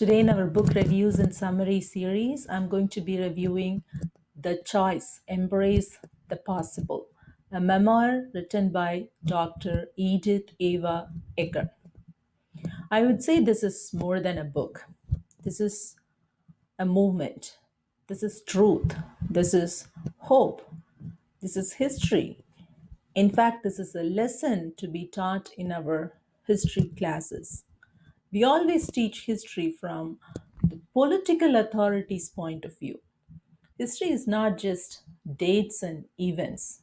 Today, in our book reviews and summary series, I'm going to be reviewing The Choice Embrace the Possible, a memoir written by Dr. Edith Eva Eger. I would say this is more than a book. This is a movement. This is truth. This is hope. This is history. In fact, this is a lesson to be taught in our history classes. We always teach history from the political authorities' point of view. History is not just dates and events.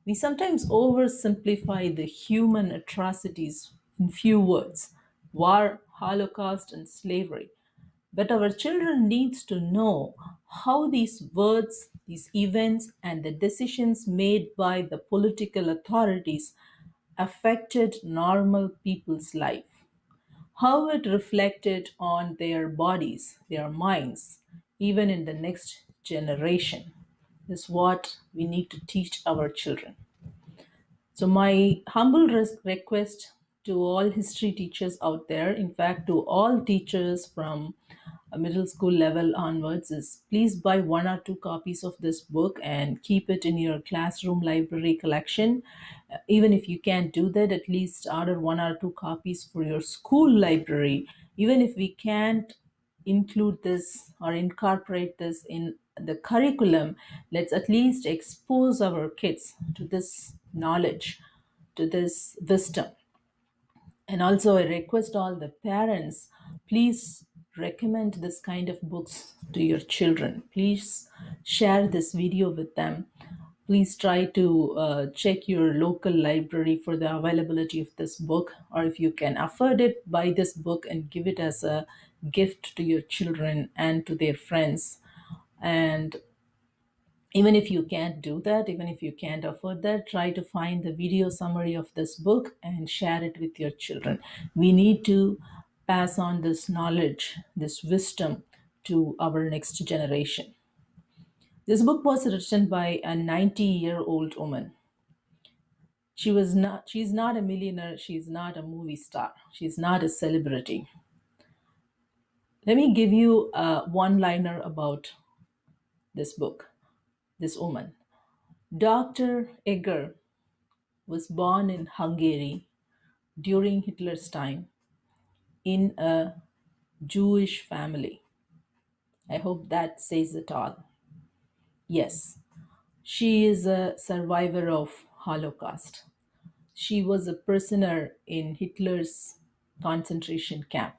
We sometimes oversimplify the human atrocities in few words: war, Holocaust, and slavery. But our children needs to know how these words, these events, and the decisions made by the political authorities affected normal people's life, how it reflected on their bodies, their minds, even in the next generation, is what we need to teach our children. So, my humble request to all history teachers out there, in fact, to all teachers from a middle school level onwards, is please buy one or two copies of this book and keep it in your classroom library collection. Even if you can't do that, at least order one or two copies for your school library. Even if we can't include this or incorporate this in the curriculum, let's at least expose our kids to this knowledge, to this wisdom. And also, I request all the parents, please recommend this kind of books to your children. Please share this video with them. Please try to check your local library for the availability of this book, or if you can afford it, buy this book and give it as a gift to your children and to their friends. And even if you can't do that, even if you can't afford that, try to find the video summary of this book and share it with your children. We need to pass on this knowledge, this wisdom to our next generation. This book was written by a 90-year-old woman. She's not a millionaire, she's not a movie star, she's not a celebrity. Let me give you a one liner about this book, this woman. Dr. Eger was born in Hungary during Hitler's time in a Jewish family. I hope that says it all. Yes, she is a survivor of Holocaust. She was a prisoner in Hitler's concentration camp.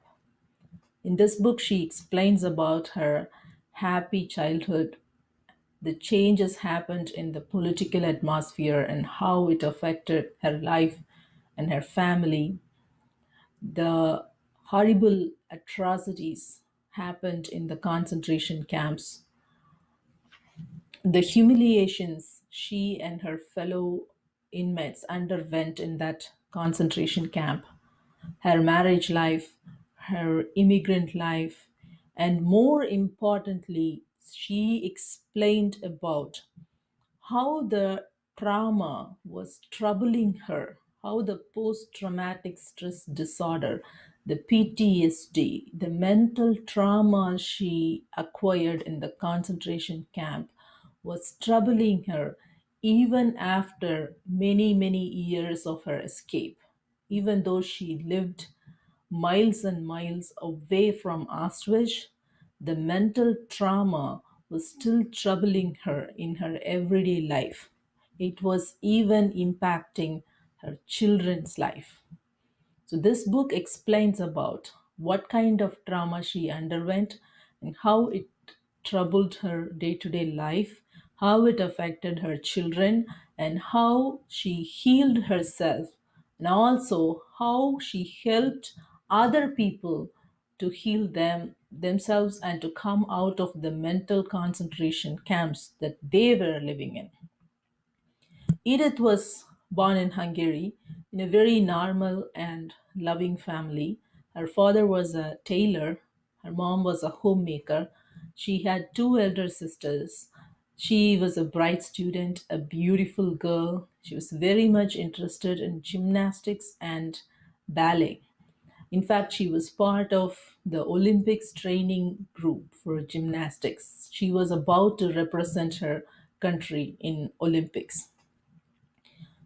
In this book, she explains about her happy childhood, the changes happened in the political atmosphere and how it affected her life and her family. The horrible atrocities happened in the concentration camps, the humiliations she and her fellow inmates underwent in that concentration camp, her marriage life, her immigrant life, and more importantly, she explained about how the trauma was troubling her, how the post traumatic stress disorder, the PTSD, the mental trauma she acquired in the concentration camp was troubling her even after many, many years of her escape. Even though she lived miles and miles away from Auschwitz, the mental trauma was still troubling her in her everyday life. It was even impacting her children's life. So this book explains about what kind of trauma she underwent and how it troubled her day-to-day life, how it affected her children, and how she healed herself, and also how she helped other people to heal themselves and to come out of the mental concentration camps that they were living in. Edith was born in Hungary in a very normal and loving family. Her father was a tailor, her mom was a homemaker. She had two elder sisters. She was a bright student, a beautiful girl. She was very much interested in gymnastics and ballet. In fact, she was part of the Olympics training group for gymnastics. She was about to represent her country in Olympics.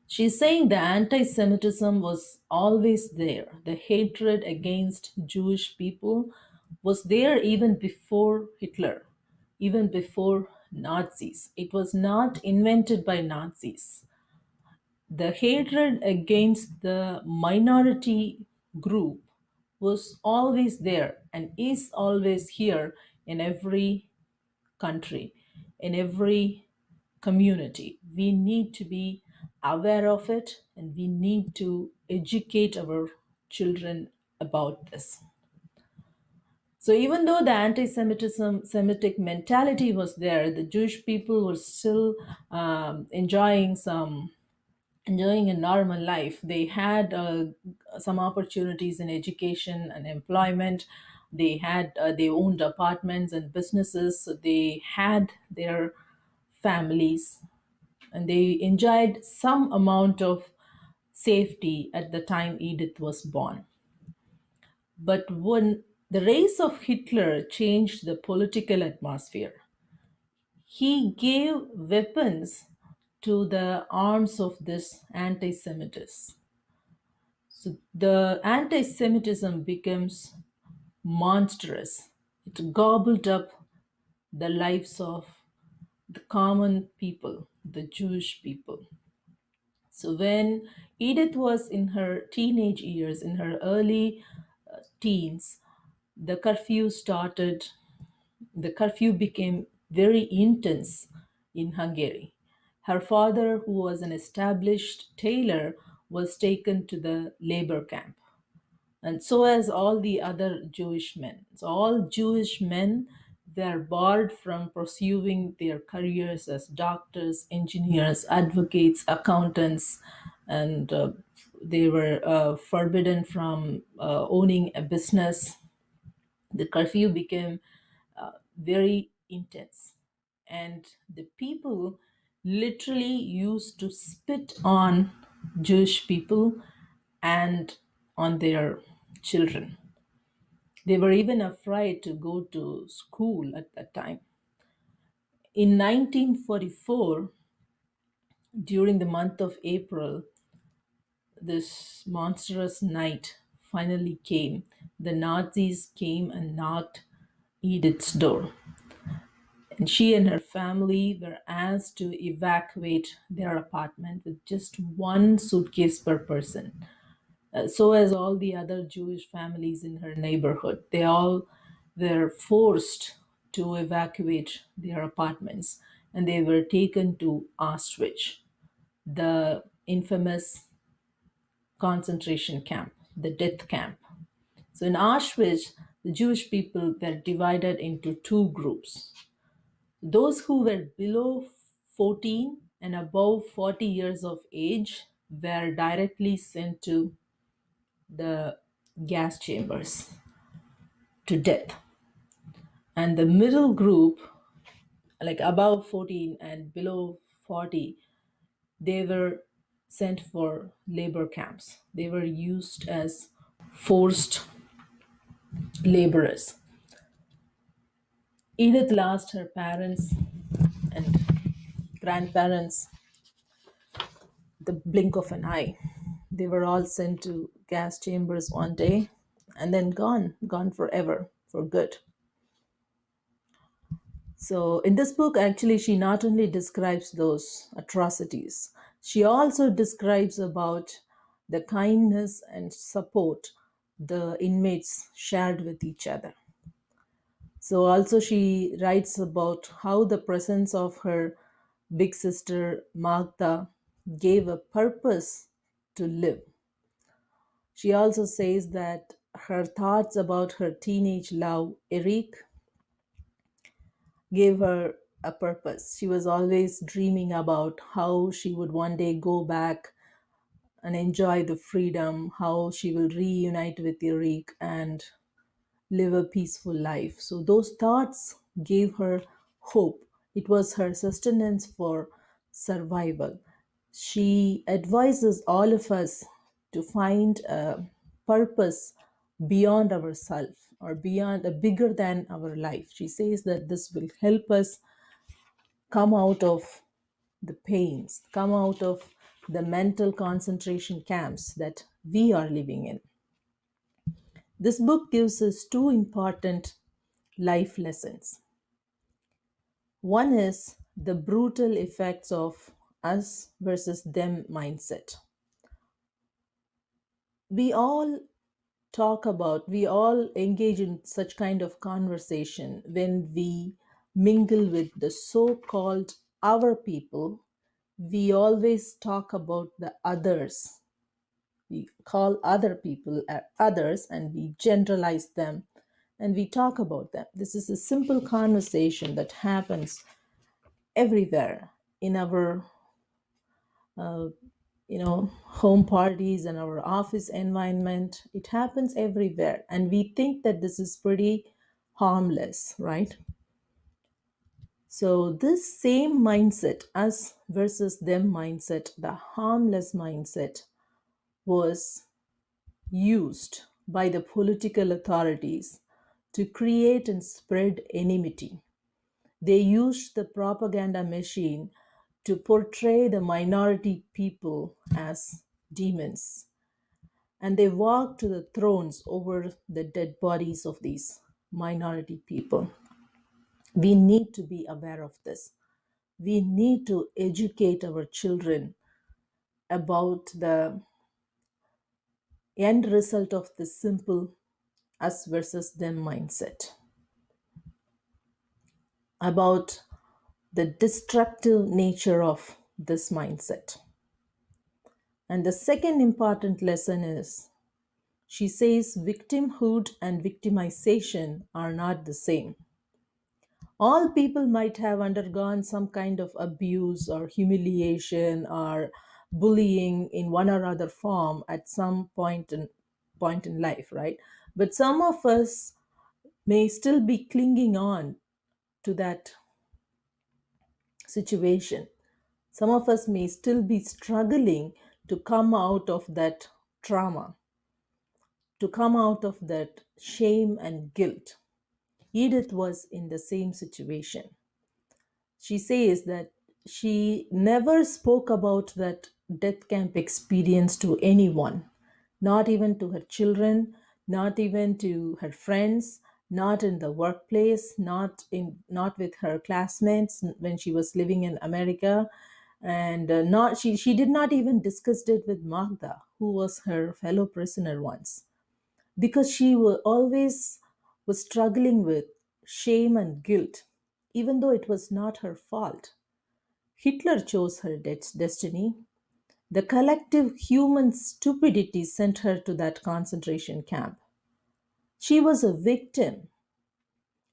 She's saying the anti Semitism was always there. The hatred against Jewish people was there even before Hitler, even before Nazis. It was not invented by Nazis. The hatred against the minority group was always there and is always here in every country, in every community. We need to be aware of it and we need to educate our children about this. So even though the anti-Semitism, Semitic mentality was there, the Jewish people were still enjoying a normal life. They had some opportunities in education and employment. They owned apartments and businesses. So they had their families, and they enjoyed some amount of safety at the time Edith was born. But when the rise of Hitler changed the political atmosphere, he gave weapons to the arms of this anti Semitism. So the anti Semitism becomes monstrous. It gobbled up the lives of the common people, the Jewish people. So when Edith was in her teenage years, in her early teens, the curfew started, the curfew became very intense in Hungary. Her father, who was an established tailor, was taken to the labor camp, and so as all the other Jewish men. So all Jewish men were barred from pursuing their careers as doctors, engineers, advocates, accountants, and they were forbidden from owning a business. The curfew became very intense, and the people literally used to spit on Jewish people and on their children. They were even afraid to go to school at that time. In 1944, during the month of April, this monstrous night finally came. The Nazis came and knocked Edith's door, and she and her family were asked to evacuate their apartment with just one suitcase per person. So as all the other Jewish families in her neighborhood. They all were forced to evacuate their apartments, and they were taken to Auschwitz, the infamous concentration camp, the death camp. So in Auschwitz, the Jewish people were divided into two groups. Those who were below 14 and above 40 years of age were directly sent to the gas chambers to death. And the middle group, like above 14 and below 40, they were sent for labor camps. They were used as forced laborers. Edith lost her parents and grandparents the blink of an eye. They were all sent to gas chambers one day and then gone forever, for good. So, in this book, actually, she not only describes those atrocities, she also describes about the kindness and support the inmates shared with each other. So, also, she writes about how the presence of her big sister Magda gave a purpose to live. She also says that her thoughts about her teenage love, Eric, gave her a purpose. She was always dreaming about how she would one day go back and enjoy the freedom, how she will reunite with Eric and live a peaceful life. So those thoughts gave her hope. It was her sustenance for survival. She advises all of us to find a purpose beyond ourself or beyond bigger than our life. She says that this will help us come out of the pains, come out of the mental concentration camps that we are living in. This book gives us two important life lessons. One is the brutal effects of us versus them mindset. We all we all engage in such kind of conversation when we mingle with the so called our people. We always talk about the others. We call other people others and we generalize them and we talk about them. This is a simple conversation that happens everywhere in our home parties and our office environment. It happens everywhere and we think that this is pretty harmless, right? So this same mindset, us versus them mindset, the harmless mindset, was used by the political authorities to create and spread enmity. They used the propaganda machine to portray the minority people as demons. And they walked to the thrones over the dead bodies of these minority people. We need to be aware of this. We need to educate our children about the end result of this simple us versus them mindset, about the destructive nature of this mindset. And the second important lesson is she says victimhood and victimization are not the same. All people might have undergone some kind of abuse or humiliation or bullying in one or other form at some point in life, right? But some of us may still be clinging on to that situation. Some of us may still be struggling to come out of that trauma, to come out of that shame and guilt. Edith was in the same situation. She says that she never spoke about that death camp experience to anyone, not even to her children, not even to her friends, not in the workplace, not with her classmates when she was living in America, and not she did not even discuss it with Magda, who was her fellow prisoner once, because she always was struggling with shame and guilt, even though it was not her fault. Hitler chose her destiny. The collective human stupidity sent her to that concentration camp. She was a victim.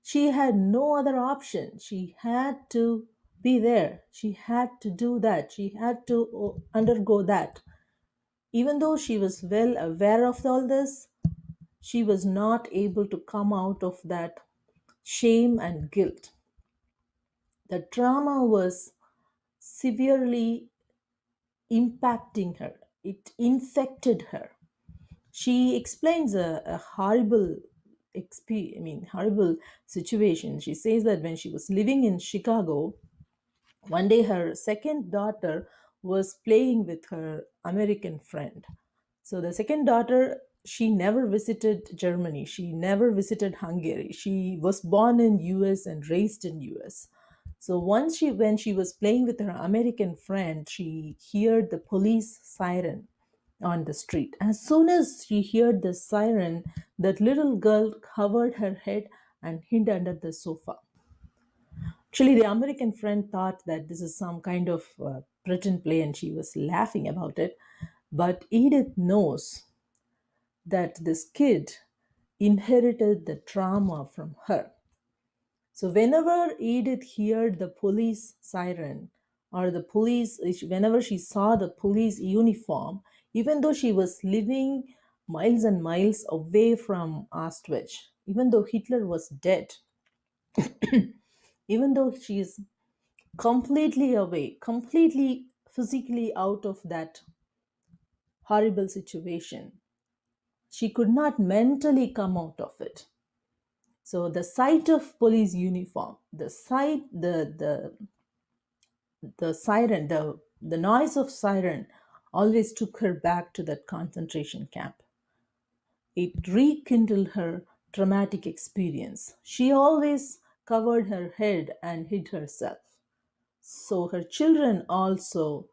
She had no other option. She had to be there. She had to do that. She had to undergo that. Even though she was well aware of all this, she was not able to come out of that shame and guilt. The trauma was severely impacting her, it infected her. She explains a horrible horrible situation. She says that when she was living in Chicago, one day her second daughter was playing with her American friend. So the second daughter, she never visited Germany. She never visited Hungary. She was born in US and raised in US. So once when she was playing with her American friend, she heard the police siren on the street. As soon as she heard the siren, that little girl covered her head and hid under the sofa. Actually, the American friend thought that this is some kind of pretend play and she was laughing about it. But Edith knows that this kid inherited the trauma from her. So whenever Edith heard the police siren or whenever she saw the police uniform, even though she was living miles and miles away from Auschwitz, even though Hitler was dead, even though she is completely away, completely physically out of that horrible situation, She could not mentally come out of it. So the sight of police uniform, the siren, the noise of siren always took her back to that concentration camp. It rekindled her traumatic experience. She always covered her head and hid herself. So her children also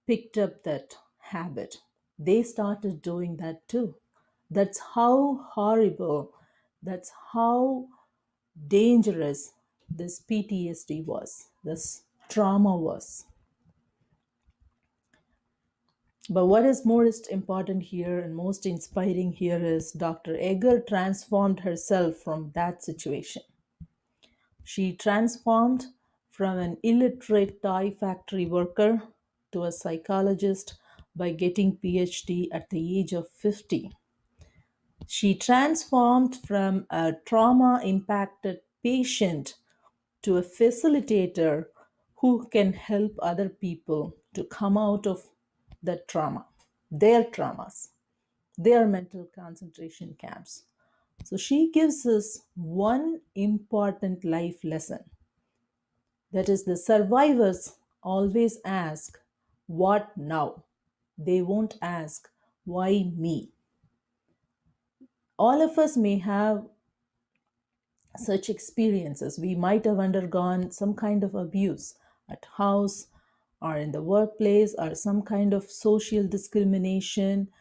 picked up that habit. They started doing that too. That's how horrible, that's how dangerous this PTSD was, this trauma was. But what is most important here and most inspiring here is Dr. Egger transformed herself from that situation. She transformed from an illiterate toy factory worker to a psychologist by getting PhD at the age of 50. She transformed from a trauma impacted patient to a facilitator who can help other people to come out of that trauma, their traumas, their mental concentration camps. So she gives us one important life lesson, that is, the survivors always ask, "What now?" They won't ask, "Why me?" All of us may have such experiences. We might have undergone some kind of abuse at house or in the workplace or some kind of social discrimination.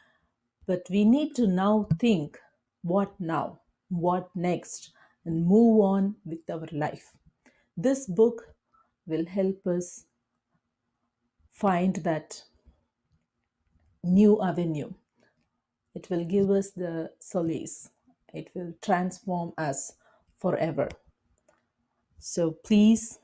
But we need to now think, what now? What next? And move on with our life. This book will help us find that new avenue. It will give us the solace. It will transform us forever. So please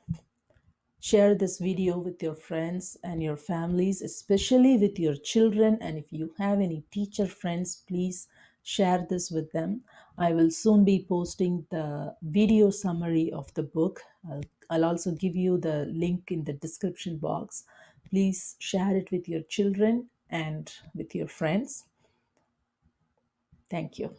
share this video with your friends and your families, especially with your children. And if you have any teacher friends, please share this with them. I will soon be posting the video summary of the book. I'll also give you the link in the description box. Please share it with your children and with your friends. Thank you.